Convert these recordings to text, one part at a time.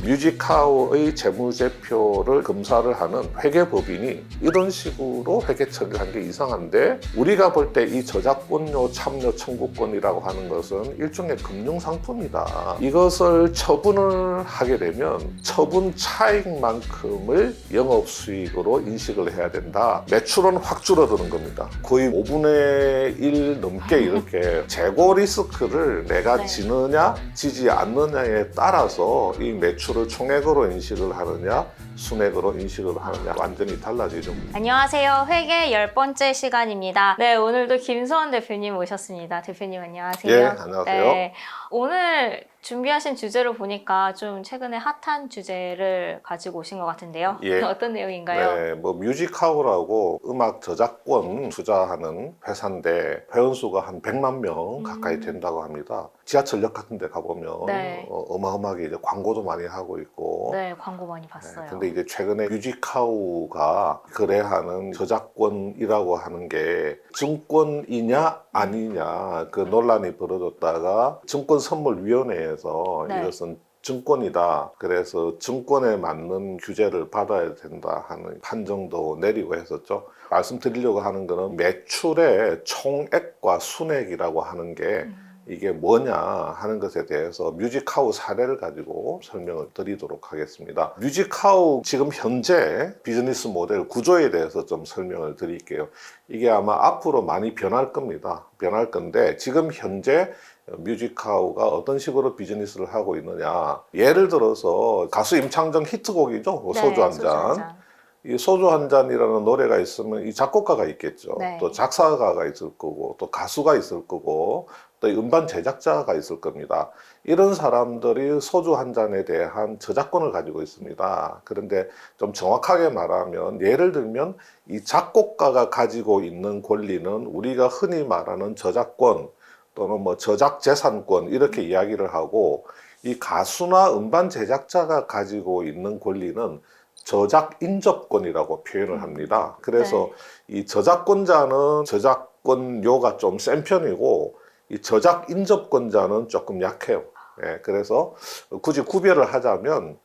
뮤직하우의 재무제표를 검사를 하는 회계법인이 이런 식으로 회계 처리를 한 게 이상한데, 우리가 볼 때 이 저작권료 참여 청구권이라고 하는 것은 일종의 금융상품이다. 이것을 처분을 하게 되면 처분 차익만큼을 영업수익으로 인식을 해야 된다. 매출은 확 줄어드는 겁니다. 거의 5분의 1 넘게 이렇게 재고 리스크를 내가 네. 지느냐 지지 않느냐에 따라서 이 매출을 총액으로 인식을 하느냐 순액으로 인식을 하느냐 완전히 달라지죠. 안녕하세요. 회계 10번째 시간입니다. 네, 오늘도 김소원 대표님 모셨습니다. 대표님 안녕하세요. 예, 안녕하세요. 네, 오늘 준비하신 주제로 보니까 좀 최근에 핫한 주제를 가지고 오신 것 같은데요. 예. 어떤 내용인가요? 네, 뭐 뮤직하우라고 음악 저작권 투자하는 회사인데 회원수가 한 100만 명 가까이 된다고 합니다. 지하철역 같은 데 가보면 네. 어마어마하게 이제 광고도 많이 하고 있고. 네, 광고 많이 봤어요. 근데 이제 최근에 뮤직하우가 거래하는 저작권이라고 하는 게 증권이냐 아니냐 그 논란이 벌어졌다가 증권선물위원회에서 네. 이것은 증권이다. 그래서 증권에 맞는 규제를 받아야 된다 하는 판정도 내리고 했었죠. 말씀드리려고 하는 거는 매출의 총액과 순액이라고 하는 게 이게 뭐냐 하는 것에 대해서 뮤직하우 사례를 가지고 설명을 드리도록 하겠습니다. 뮤직하우 지금 현재 비즈니스 모델 구조에 대해서 좀 설명을 드릴게요. 이게 아마 앞으로 많이 변할 겁니다. 변할 건데 지금 현재 뮤직하우가 어떤 식으로 비즈니스를 하고 있느냐. 예를 들어서 가수 임창정 히트곡이죠. 네, 소주 한 잔. 이 소주 한 잔이라는 노래가 있으면 이 작곡가가 있겠죠. 네. 또 작사가가 있을 거고, 또 가수가 있을 거고, 또 음반 제작자가 있을 겁니다. 이런 사람들이 소주 한 잔에 대한 저작권을 가지고 있습니다. 그런데 좀 정확하게 말하면, 예를 들면 이 작곡가가 가지고 있는 권리는 우리가 흔히 말하는 저작권 또는 뭐 저작재산권 이렇게 이야기를 하고, 이 가수나 음반 제작자가 가지고 있는 권리는 저작인접권이라고 표현을 합니다. 그래서 이 저작권자는 저작권료가 좀 센 편이고 이 저작인접권자는 조금 약해요. 예, 그래서 굳이 구별을 하자면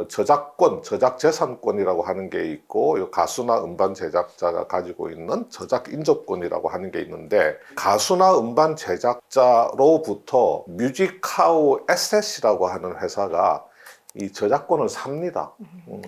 저작권, 저작재산권이라고 하는 게 있고 이 가수나 음반 제작자가 가지고 있는 저작인접권이라고 하는 게 있는데, 가수나 음반 제작자로부터 뮤직하우 에셋이라고 하는 회사가 이 저작권을 삽니다.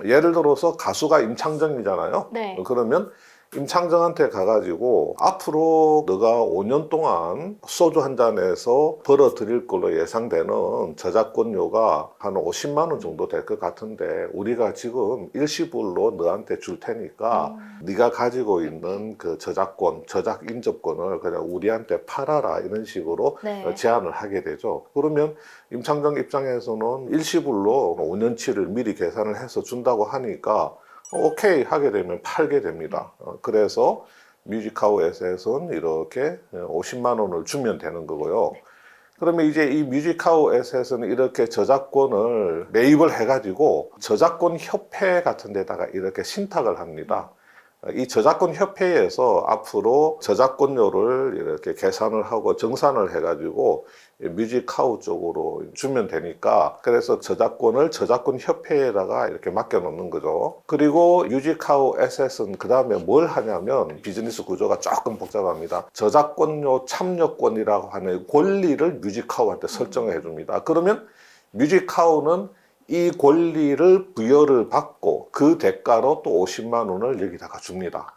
예를 들어서 가수가 임창정이잖아요. 네. 그러면 임창정한테 가가지고 앞으로 너가 5년 동안 소주 한 잔에서 벌어들일 걸로 예상되는 저작권료가 한 50만 원 정도 될 것 같은데 우리가 지금 일시불로 너한테 줄 테니까 네가 가지고 있는 그 저작권, 저작인접권을 그냥 우리한테 팔아라 이런 식으로 네. 제안을 하게 되죠. 그러면 임창정 입장에서는 일시불로 5년치를 미리 계산을 해서 준다고 하니까 오케이 하게 되면 팔게 됩니다. 그래서 뮤직하우 에셋은 이렇게 50만 원을 주면 되는 거고요. 그러면 이제 이 뮤직하우 에셋은 이렇게 저작권을 매입을 해가지고 저작권 협회 같은 데다가 이렇게 신탁을 합니다. 이 저작권 협회에서 앞으로 저작권료를 이렇게 계산을 하고 정산을 해가지고 뮤직하우 쪽으로 주면 되니까, 그래서 저작권을 저작권 협회에다가 이렇게 맡겨놓는 거죠. 그리고 뮤직하우 에셋은 그 다음에 뭘 하냐면 비즈니스 구조가 조금 복잡합니다. 저작권료 참여권이라고 하는 권리를 뮤직하우한테 설정을 해줍니다. 그러면 뮤직하우는 이 권리를 부여를 받고 그 대가로 또 50만 원을 여기다가 줍니다.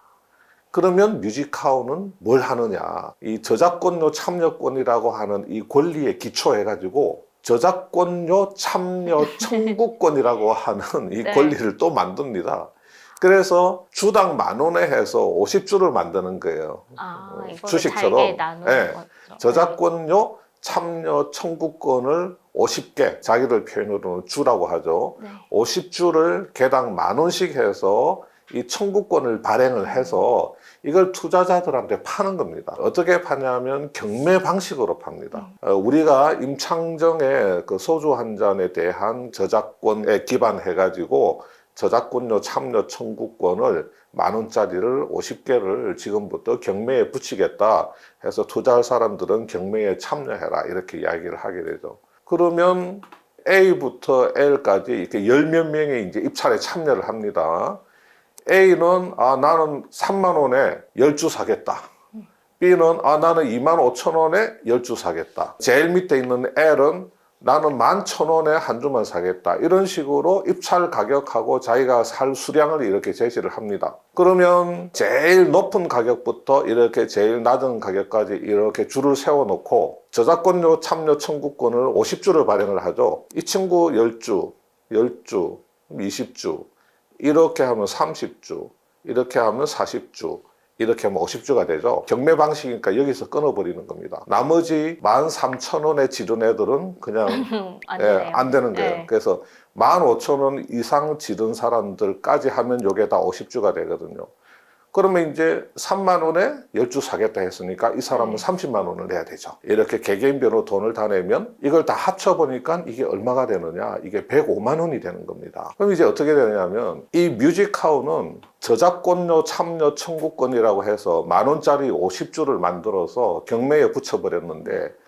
그러면 뮤직하우는 뭘 하느냐. 이 저작권료 참여권이라고 하는 이 권리에 기초해가지고 저작권료 참여 청구권이라고 하는 이 네. 권리를 또 만듭니다. 그래서 주당 10,000원에 해서 50주를 만드는 거예요. 아, 이거를 주식처럼. 잘게 나누는 네. 거죠. 저작권료 참여 청구권을 50개, 자기들 표현으로는 주라고 하죠. 네. 50주를 개당 10,000원씩 해서 이 청구권을 발행을 해서 이걸 투자자들한테 파는 겁니다. 어떻게 파냐면 경매 방식으로 팝니다. 우리가 임창정의 그 소주 한 잔에 대한 저작권에 기반해가지고 저작권료 참여 청구권을 10,000원짜리를 50개를 지금부터 경매에 붙이겠다 해서 투자할 사람들은 경매에 참여해라 이렇게 이야기를 하게 되죠. 그러면 A부터 L까지 이렇게 열 몇 명이 이제 입찰에 참여를 합니다. A는 나는 3만 원에 10주 사겠다. B는 나는 2만 5천 원에 10주 사겠다. 제일 밑에 있는 L은 나는 11,000원에 한 주만 사겠다. 이런 식으로 입찰 가격하고 자기가 살 수량을 이렇게 제시를 합니다. 그러면 제일 높은 가격부터 이렇게 제일 낮은 가격까지 이렇게 줄을 세워놓고 저작권료 참여 청구권을 50주를 발행을 하죠. 이 친구 10주, 10주, 20주, 이렇게 하면 30주, 이렇게 하면 40주, 이렇게 하면 50주가 되죠. 경매 방식이니까 여기서 끊어버리는 겁니다. 나머지 13,000원에 지른 애들은 그냥 안 되는 거예요. 네. 그래서 15,000원 이상 지른 사람들까지 하면 요게 다 50주가 되거든요. 그러면 이제 3만 원에 10주 사겠다 했으니까 이 사람은 30만 원을 내야 되죠. 이렇게 개개인별로 돈을 다 내면 이걸 다 합쳐보니까 이게 얼마가 되느냐, 이게 105만 원이 되는 겁니다. 그럼 이제 어떻게 되냐면 이 뮤직하우는 저작권료 참여 청구권이라고 해서 10,000원짜리 50주를 만들어서 경매에 붙여버렸는데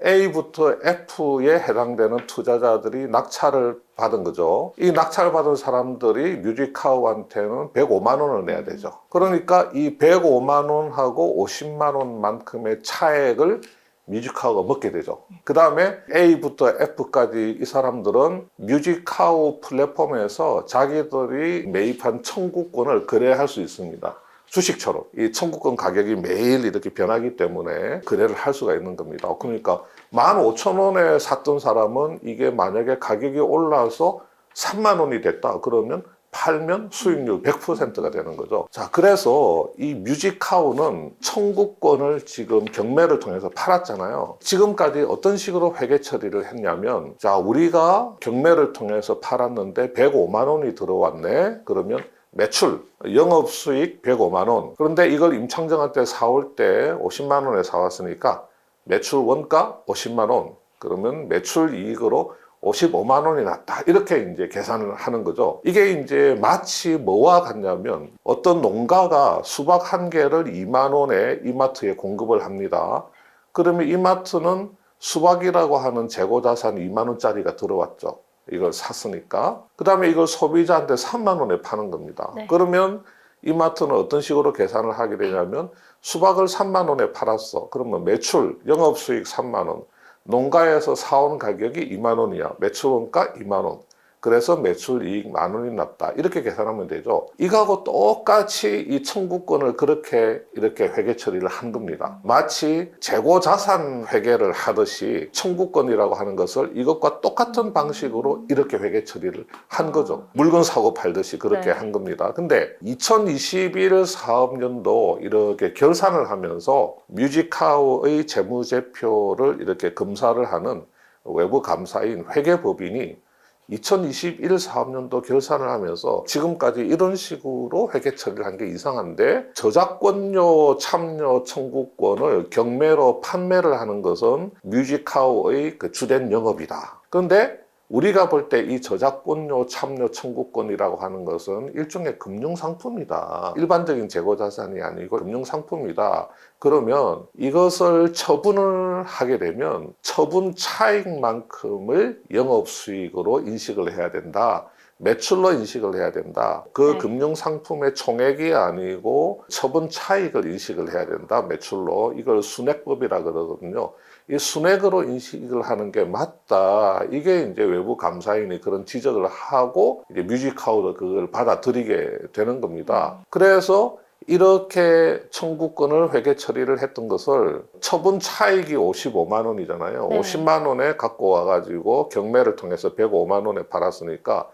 A부터 F에 해당되는 투자자들이 낙찰을 받은 거죠. 이 낙찰 받은 사람들이 뮤직하우한테는 105만 원을 내야 되죠. 그러니까 이 105만 원하고 50만 원만큼의 차액을 뮤직하우가 먹게 되죠. 그 다음에 A부터 F까지 이 사람들은 뮤직하우 플랫폼에서 자기들이 매입한 청구권을 거래할 수 있습니다. 주식처럼 이 청구권 가격이 매일 이렇게 변하기 때문에 거래를 할 수가 있는 겁니다. 그러니까 15,000원에 샀던 사람은 이게 만약에 가격이 올라서 3만 원이 됐다 그러면 팔면 수익률 100%가 되는 거죠. 자, 그래서 이 뮤직하우는 청구권을 지금 경매를 통해서 팔았잖아요. 지금까지 어떤 식으로 회계 처리를 했냐면, 자, 우리가 경매를 통해서 팔았는데 105만 원이 들어왔네. 그러면 매출, 영업수익 105만 원. 그런데 이걸 임창정한테 사올 때 50만 원에 사왔으니까 매출 원가 50만 원. 그러면 매출 이익으로 55만 원이 났다. 이렇게 이제 계산을 하는 거죠. 이게 이제 마치 뭐와 같냐면 어떤 농가가 수박 한 개를 2만 원에 이마트에 공급을 합니다. 그러면 이마트는 수박이라고 하는 재고자산 2만 원짜리가 들어왔죠. 이걸 샀으니까. 그 다음에 이걸 소비자한테 3만 원에 파는 겁니다. 네. 그러면 이마트는 어떤 식으로 계산을 하게 되냐면 수박을 3만 원에 팔았어. 그러면 매출, 영업수익 3만 원. 농가에서 사온 가격이 2만 원이야. 매출원가 2만 원. 그래서 매출 이익 만 원이 났다. 이렇게 계산하면 되죠. 이거하고 똑같이 이 청구권을 그렇게 이렇게 회계 처리를 한 겁니다. 마치 재고 자산 회계를 하듯이 청구권이라고 하는 것을 이것과 똑같은 방식으로 이렇게 회계 처리를 한 거죠. 물건 사고 팔듯이 그렇게 한 겁니다. 근데 2021 사업년도 이렇게 결산을 하면서 뮤직하우의 재무제표를 이렇게 검사를 하는 외부 감사인 회계법인이 2021 사업년도 결산을 하면서 지금까지 이런 식으로 회계 처리를 한 게 이상한데 저작권료 참여 청구권을 경매로 판매를 하는 것은 뮤직하우의 그 주된 영업이다. 그런데 우리가 볼 때 이 저작권료 참여 청구권이라고 하는 것은 일종의 금융상품이다. 일반적인 재고자산이 아니고 금융상품이다. 그러면 이것을 처분을 하게 되면 처분 차익만큼을 영업수익으로 인식을 해야 된다. 매출로 인식을 해야 된다. 그 네. 금융상품의 총액이 아니고 처분 차익을 인식을 해야 된다. 매출로. 이걸 순액법이라 그러거든요. 이 순액으로 인식을 하는 게 맞다. 이게 이제 외부 감사인이 그런 지적을 하고 이제 뮤직하우도 그걸 받아들이게 되는 겁니다. 그래서 이렇게 청구권을 회계 처리를 했던 것을 처분 차익이 55만 원이잖아요. 네. 50만 원에 갖고 와가지고 경매를 통해서 105만 원에 팔았으니까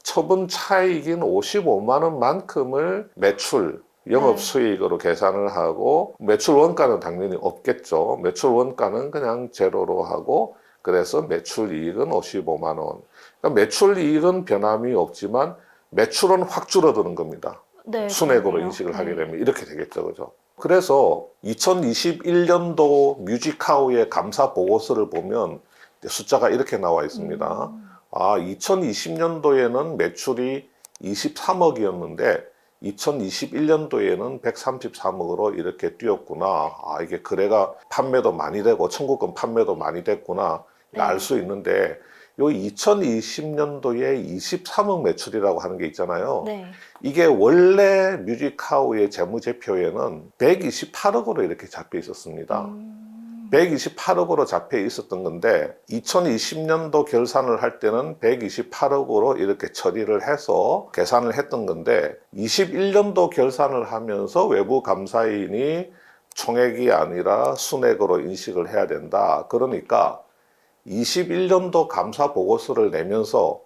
처분 차익인 55만 원만큼을 매출, 영업수익으로 계산을 하고 매출 원가는 당연히 없겠죠. 매출 원가는 그냥 제로로 하고 그래서 매출 이익은 55만 원. 그러니까 매출 이익은 변함이 없지만 매출은 확 줄어드는 겁니다. 네, 순액으로 그러네요. 인식을 하게 되면 이렇게 되겠죠. 그죠? 그래서 2021년도 뮤직하우의 감사 보고서를 보면 숫자가 이렇게 나와 있습니다. 2020년도에는 매출이 23억이었는데 2021년도에는 133억으로 이렇게 뛰었구나. 이게 거래가 판매도 많이 되고 청구권 판매도 많이 됐구나. 네. 알 수 있는데 요 2020년도에 23억 매출이라고 하는 게 있잖아요. 네. 이게 원래 뮤직하우의 재무제표에는 128억으로 이렇게 잡혀 있었습니다. 128억으로 잡혀 있었던 건데 2020년도 결산을 할 때는 128억으로 이렇게 처리를 해서 계산을 했던 건데 21년도 결산을 하면서 외부 감사인이 총액이 아니라 순액으로 인식을 해야 된다. 그러니까 21년도 감사 보고서를 내면서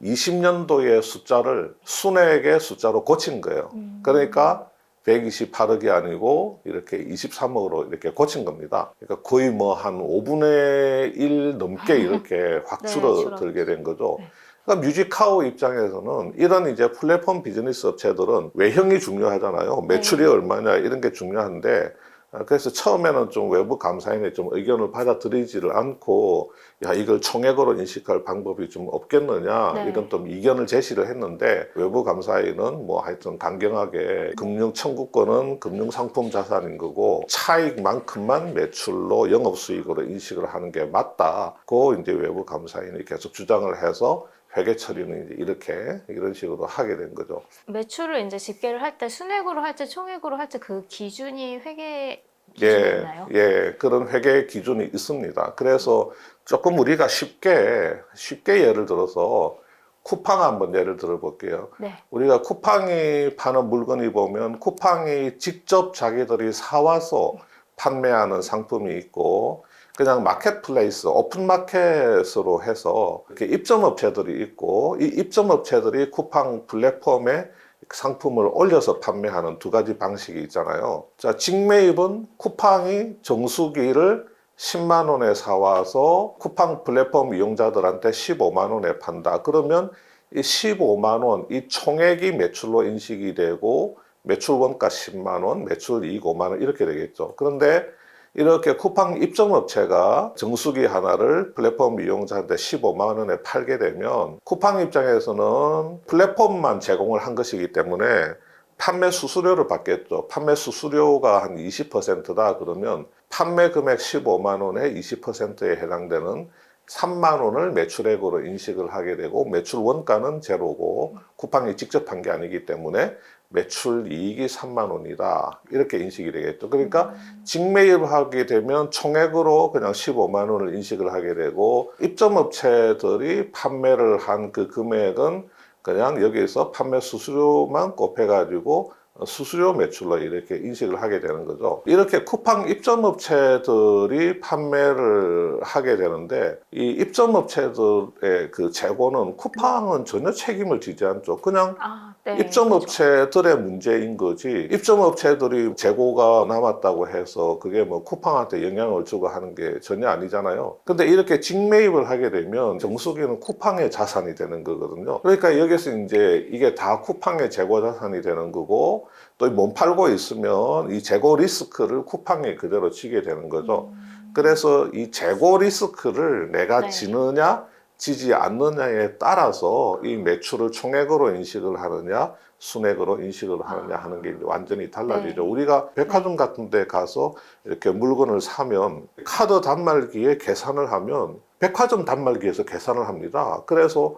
20년도의 숫자를 순액의 숫자로 고친 거예요. 그러니까 128억이 아니고 이렇게 23억으로 이렇게 고친 겁니다. 그러니까 거의 뭐 한 5분의 1 넘게 이렇게 확 네, 줄어들게 된 거죠. 네. 그러니까 뮤직하우 입장에서는 이런 이제 플랫폼 비즈니스 업체들은 외형이 중요하잖아요. 매출이 네. 얼마냐 이런 게 중요한데 그래서 처음에는 좀 외부 감사인의 좀 의견을 받아들이지를 않고 야 이걸 총액으로 인식할 방법이 좀 없겠느냐 네. 이런 또 이견을 제시를 했는데 외부 감사인은 뭐 하여튼 강경하게 금융 청구권은 금융 상품 자산인 거고 차익만큼만 매출로 영업수익으로 인식을 하는 게 맞다고 이제 외부 감사인이 계속 주장을 해서 회계 처리는 이제 이런 식으로 하게 된 거죠. 매출을 이제 집계를 할 때 순액으로 할지 총액으로 할지 그 기준이 회계 기준이 있나요? 예, 그런 회계 기준이 있습니다. 그래서 조금 우리가 쉽게 예를 들어서 쿠팡 한번 예를 들어 볼게요. 네. 우리가 쿠팡이 파는 물건이 보면 쿠팡이 직접 자기들이 사와서 판매하는 상품이 있고 그냥 마켓플레이스, 오픈마켓으로 해서 이렇게 입점업체들이 있고 이 입점업체들이 쿠팡 플랫폼에 상품을 올려서 판매하는 두 가지 방식이 있잖아요. 자, 직매입은 쿠팡이 정수기를 10만 원에 사와서 쿠팡 플랫폼 이용자들한테 15만 원에 판다. 그러면 이 15만 원, 이 총액이 매출로 인식이 되고 매출 원가 10만 원, 매출 이익 5만 원 이렇게 되겠죠. 그런데 이렇게 쿠팡 입점업체가 정수기 하나를 플랫폼 이용자한테 15만 원에 팔게 되면 쿠팡 입장에서는 플랫폼만 제공을 한 것이기 때문에 판매 수수료를 받겠죠. 판매 수수료가 한 20%다 그러면 판매 금액 15만 원의 20%에 해당되는 3만 원을 매출액으로 인식을 하게 되고 매출 원가는 제로고 쿠팡이 직접 한 게 아니기 때문에 매출 이익이 3만 원이다 이렇게 인식이 되겠죠. 그러니까 직매입을 하게 되면 총액으로 그냥 15만 원을 인식을 하게 되고 입점업체들이 판매를 한 그 금액은 그냥 여기에서 판매 수수료만 곱해가지고 수수료 매출로 이렇게 인식을 하게 되는 거죠. 이렇게 쿠팡 입점업체들이 판매를 하게 되는데 이 입점업체들의 그 재고는 쿠팡은 전혀 책임을 지지 않죠. 그냥 네. 입점업체들의 문제인 거지 입점업체들이 재고가 남았다고 해서 그게 뭐 쿠팡한테 영향을 주고 하는 게 전혀 아니잖아요. 근데 이렇게 직매입을 하게 되면 정수기는 쿠팡의 자산이 되는 거거든요. 그러니까 여기서 이제 이게 다 쿠팡의 재고 자산이 되는 거고 또 못 팔고 있으면 이 재고 리스크를 쿠팡에 그대로 지게 되는 거죠. 그래서 이 재고 리스크를 내가 네. 지느냐 지지 않느냐에 따라서 이 매출을 총액으로 인식을 하느냐 순액으로 인식을 하느냐 하는 게 완전히 달라지죠. 네. 우리가 백화점 같은 데 가서 이렇게 물건을 사면 카드 단말기에 계산을 하면 백화점 단말기에서 계산을 합니다. 그래서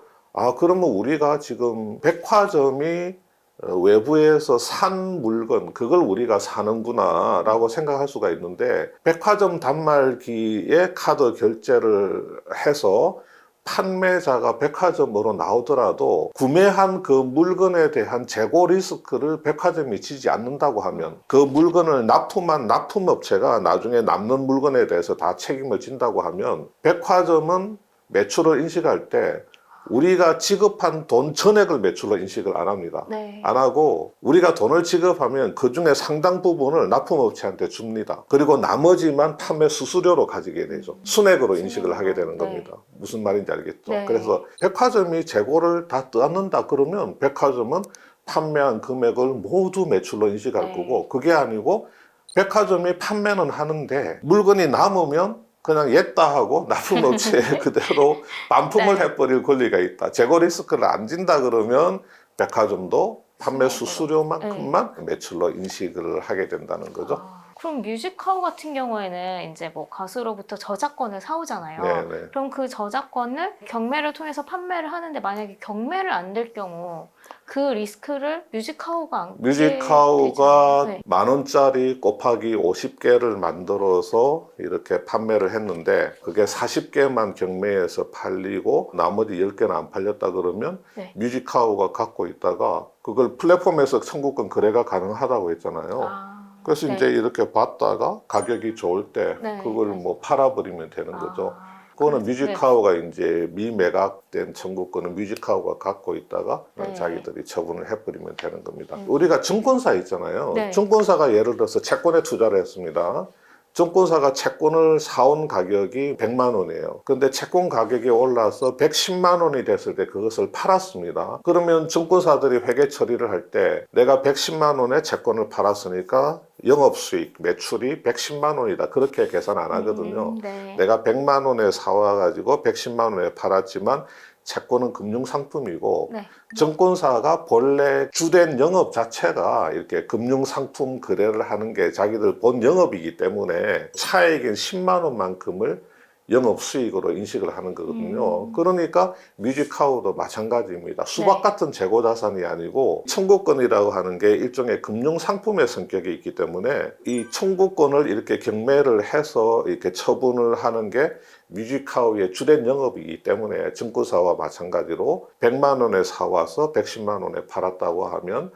그러면 우리가 지금 백화점이 외부에서 산 물건 그걸 우리가 사는구나 라고 생각할 수가 있는데 백화점 단말기에 카드 결제를 해서 판매자가 백화점으로 나오더라도 구매한 그 물건에 대한 재고 리스크를 백화점이 지지 않는다고 하면 그 물건을 납품한 납품업체가 나중에 남는 물건에 대해서 다 책임을 진다고 하면 백화점은 매출을 인식할 때 우리가 지급한 돈 전액을 매출로 인식을 안 합니다. 네. 안 하고 우리가 돈을 지급하면 그 중에 상당 부분을 납품업체한테 줍니다. 그리고 나머지만 판매 수수료로 가지게 되죠. 순액으로 인식을 하게 되는 네. 겁니다. 무슨 말인지 알겠죠? 네. 그래서 백화점이 재고를 다 뜯는다 그러면 백화점은 판매한 금액을 모두 매출로 인식할 네. 거고 그게 아니고 백화점이 판매는 하는데 물건이 남으면 그냥 옛다 하고 납품업체에 그대로 반품을 네. 해버릴 권리가 있다. 재고 리스크를 안 진다 그러면 백화점도 판매 수수료만큼만 매출로 인식을 하게 된다는 거죠. 그럼 뮤직하우 같은 경우에는 이제 뭐 가수로부터 저작권을 사오잖아요. 네네. 그럼 그 저작권을 경매를 통해서 판매를 하는데 만약에 경매를 안 될 경우 그 리스크를 뮤직하우가 안게 뮤직하우가 되잖아요. 네. 10,000원짜리 곱하기 50개를 만들어서 이렇게 판매를 했는데 그게 40개만 경매에서 팔리고 나머지 10개는 안 팔렸다 그러면 네. 뮤직하우가 갖고 있다가 그걸 플랫폼에서 청구권 거래가 가능하다고 했잖아요. 아, 그래서 네. 이제 이렇게 봤다가 가격이 좋을 때 네, 그걸 네. 뭐 팔아버리면 되는 거죠. 아, 그거는 그래서- 뮤직하우가 이제 미매각된 청구권은 뮤직하우가 갖고 있다가 네. 자기들이 처분을 해버리면 되는 겁니다. 음. 우리가 증권사 있잖아요. 네. 증권사가 예를 들어서 채권에 투자를 했습니다. 증권사가 채권을 사온 가격이 100만 원이에요. 근데 채권 가격이 올라서 110만 원이 됐을 때 그것을 팔았습니다. 그러면 증권사들이 회계 처리를 할 때 내가 110만 원에 채권을 팔았으니까 영업수익, 매출이 110만 원이다. 그렇게 계산 안 하거든요. 네. 내가 100만 원에 사와가지고 110만 원에 팔았지만 채권은 금융상품이고 네. 증권사가 본래 주된 영업 자체가 이렇게 금융상품 거래를 하는 게 자기들 본 영업이기 때문에 차액인 10만 원만큼을 영업 수익으로 인식을 하는 거거든요. 그러니까 뮤직하우도 마찬가지입니다. 수박 네. 같은 재고 자산이 아니고 청구권이라고 하는 게 일종의 금융 상품의 성격이 있기 때문에 이 청구권을 이렇게 경매를 해서 이렇게 처분을 하는 게 뮤직하우의 주된 영업이기 때문에 증권사와 마찬가지로 100만 원에 사와서 110만 원에 팔았다고 하면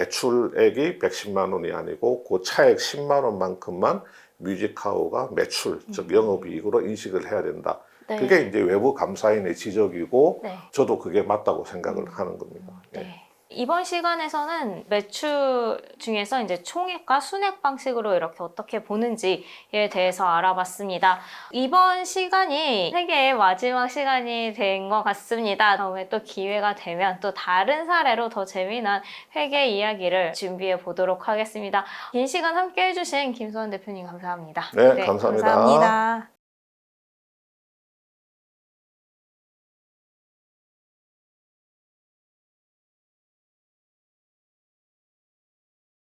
매출액이 110만 원이 아니고 그 차액 10만 원만큼만 뮤직하우가 매출, 즉 영업이익으로 인식을 해야 된다. 네. 그게 이제 외부 감사인의 지적이고 네. 저도 그게 맞다고 생각을 하는 겁니다. 예. 네. 이번 시간에서는 매출 중에서 이제 총액과 순액 방식으로 이렇게 어떻게 보는지에 대해서 알아봤습니다. 이번 시간이 세계의 마지막 시간이 된 것 같습니다. 다음에 또 기회가 되면 또 다른 사례로 더 재미난 회계 이야기를 준비해 보도록 하겠습니다. 긴 시간 함께 해주신 김소원 대표님 감사합니다. 네, 감사합니다. 감사합니다.